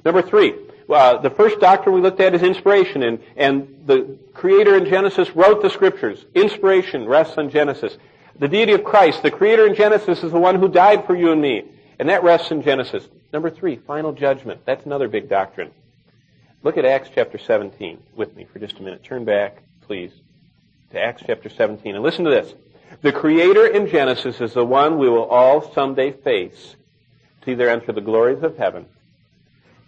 Number 3, the first doctrine we looked at is inspiration, and the Creator in Genesis wrote the Scriptures. Inspiration rests on Genesis. The deity of Christ, the Creator in Genesis, is the one who died for you and me, and that rests in Genesis. Number 3, final judgment. That's another big doctrine. Look at Acts chapter 17 with me for just a minute. Turn back, please, to Acts chapter 17, and listen to this. The Creator in Genesis is the one we will all someday face to either enter the glories of heaven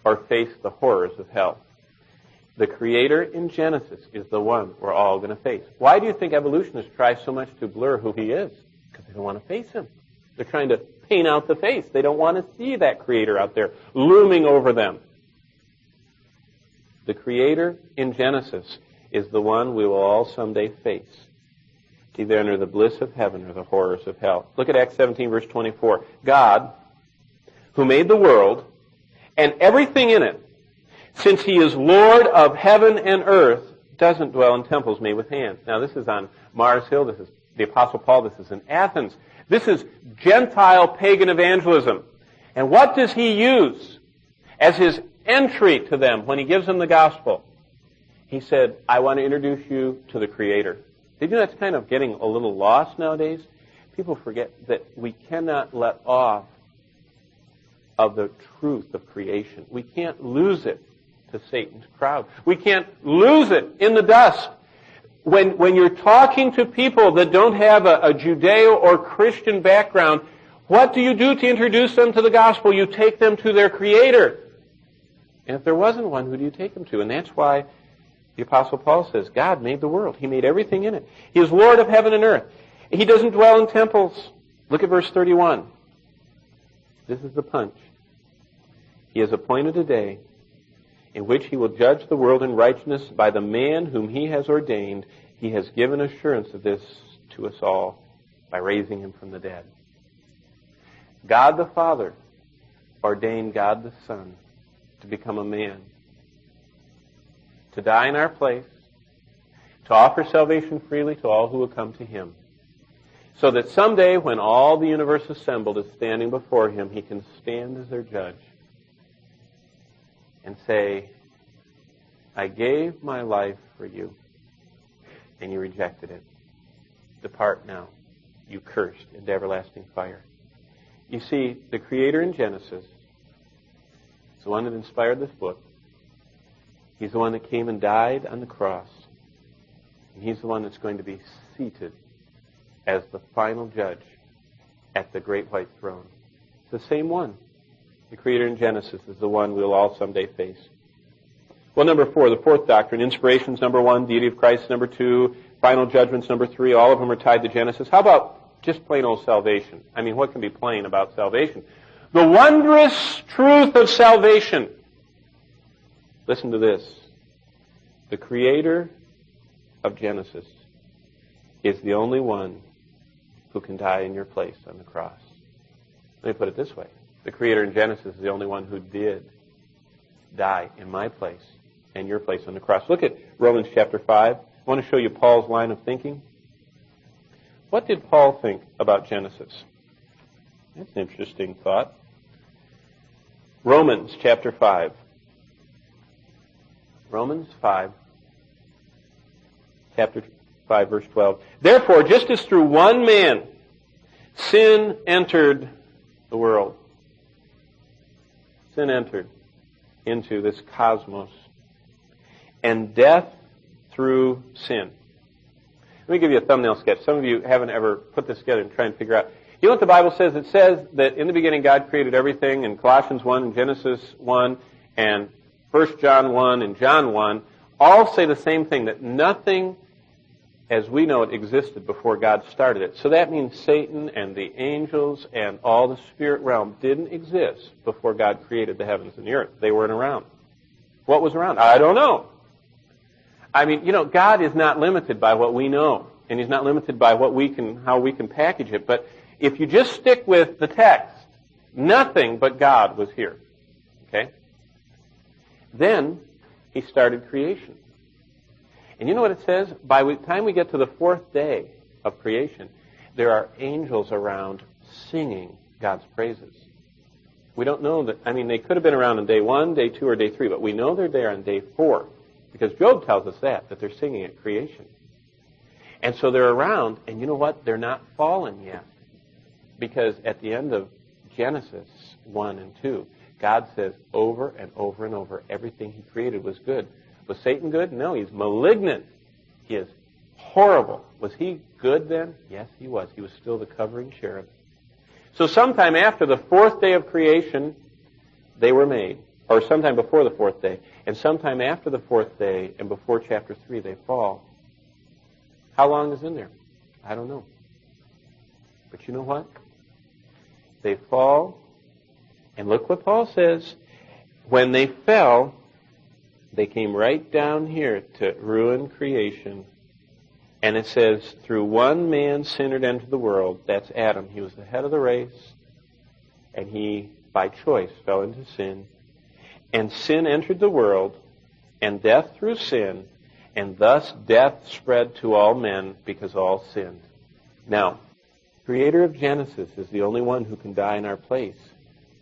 or face the horrors of hell. The Creator in Genesis is the one we're all going to face. Why do you think evolutionists try so much to blur who he is? Because they don't want to face him. They're trying to paint out the face. They don't want to see that Creator out there looming over them. The Creator in Genesis is the one we will all someday face, either under the bliss of heaven or the horrors of hell. Look at Acts 17, verse 24. God, who made the world and everything in it, since he is Lord of heaven and earth, doesn't dwell in temples made with hands. Now, this is on Mars Hill. This is the Apostle Paul. This is in Athens. This is Gentile pagan evangelism. And what does he use as his entry to them when he gives them the gospel? He said, I want to introduce you to the Creator. Did you know that's kind of getting a little lost nowadays? People forget that we cannot let off of the truth of creation. We can't lose it to Satan's crowd. We can't lose it in the dust. When you're talking to people that don't have a Judeo or Christian background, what do you do to introduce them to the gospel? You take them to their Creator. And if there wasn't one, who do you take them to? And that's why the Apostle Paul says, God made the world. He made everything in it. He is Lord of heaven and earth. He doesn't dwell in temples. Look at verse 31. This is the punch. He has appointed a day in which he will judge the world in righteousness by the man whom he has ordained. He has given assurance of this to us all by raising him from the dead. God the Father ordained God the Son to become a man, to die in our place, to offer salvation freely to all who will come to him, so that someday when all the universe assembled is standing before him, he can stand as their judge and say, I gave my life for you, and you rejected it. Depart now, you cursed, into everlasting fire. You see, the Creator in Genesis is the one that inspired this book. He's the one that came and died on the cross. And he's the one that's going to be seated as the final judge at the great white throne. It's the same one. The Creator in Genesis is the one we'll all someday face. Well, number 4, the fourth doctrine. Inspiration's number 1, deity of Christ number 2, final judgment's number 3. All of them are tied to Genesis. How about just plain old salvation? I mean, what can be plain about salvation? The wondrous truth of salvation. Listen to this. The Creator of Genesis is the only one who can die in your place on the cross. Let me put it this way. The Creator in Genesis is the only one who did die in my place and your place on the cross. Look at Romans chapter 5. I want to show you Paul's line of thinking. What did Paul think about Genesis? That's an interesting thought. Romans chapter 5. Romans 5, chapter 5, verse 12. Therefore, just as through one man sin entered the world, sin entered into this cosmos, and death through sin. Let me give you a thumbnail sketch. Some of you haven't ever put this together and try and figure out. You know what the Bible says? It says that in the beginning God created everything, in Colossians 1 and Genesis 1 and 1 John 1 and John 1 all say the same thing, that nothing as we know it existed before God started it. So that means Satan and the angels and all the spirit realm didn't exist before God created the heavens and the earth. They weren't around. What was around? I don't know. I mean, you know, God is not limited by what we know, and he's not limited by what we can, how we can package it. But if you just stick with the text, nothing but God was here. Okay? Then he started creation. And you know what it says? By the time we get to the fourth day of creation, there are angels around singing God's praises. We don't know that. I mean, they could have been around on day 1, day 2, or day 3, but we know they're there on day 4 because Job tells us that they're singing at creation. And so they're around, and you know what? They're not fallen yet because at the end of Genesis 1 and 2, God says over and over and over, everything he created was good. Was Satan good? No, he's malignant. He is horrible. Was he good then? Yes, he was. He was still the covering cherub. So sometime after the 4th day of creation, they were made. Or sometime before the 4th day. And sometime after the 4th day and before chapter 3, they fall. How long is in there? I don't know. But you know what? They fall. And look what Paul says. When they fell, they came right down here to ruin creation. And it says, through one man sin entered the world. That's Adam. He was the head of the race. And he, by choice, fell into sin. And sin entered the world, and death through sin. And thus death spread to all men because all sinned. Now, Creator of Genesis is the only one who can die in our place.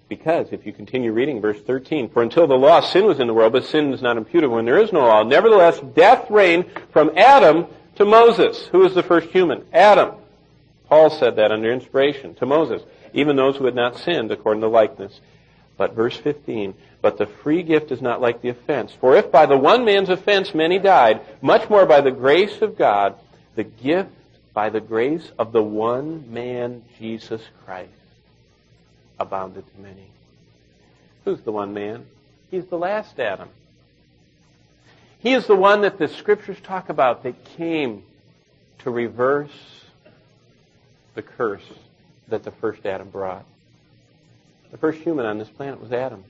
Because, if you continue reading verse 13, for until the law, sin was in the world, but sin is not imputed when there is no law. Nevertheless, death reigned from Adam to Moses. Who was the first human? Adam. Paul said that under inspiration to Moses. Even those who had not sinned according to likeness. But verse 15, but the free gift is not like the offense. For if by the one man's offense many died, much more by the grace of God, the gift by the grace of the one man, Jesus Christ, abounded to many. Who's the one man? He's the last Adam. He is the one that the Scriptures talk about that came to reverse the curse that the first Adam brought. The first human on this planet was Adam.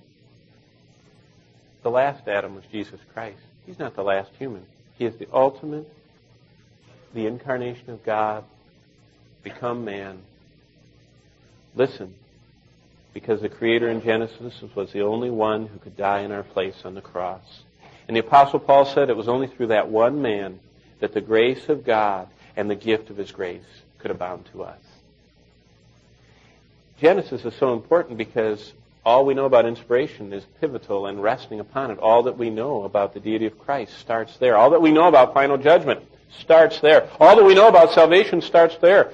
The last Adam was Jesus Christ. He's not the last human. He is the ultimate, the incarnation of God, become man. Listen, because the Creator in Genesis was the only one who could die in our place on the cross. And the Apostle Paul said it was only through that one man that the grace of God and the gift of His grace could abound to us. Genesis is so important because all we know about inspiration is pivotal and resting upon it. All that we know about the deity of Christ starts there. All that we know about final judgment starts there. All that we know about salvation starts there.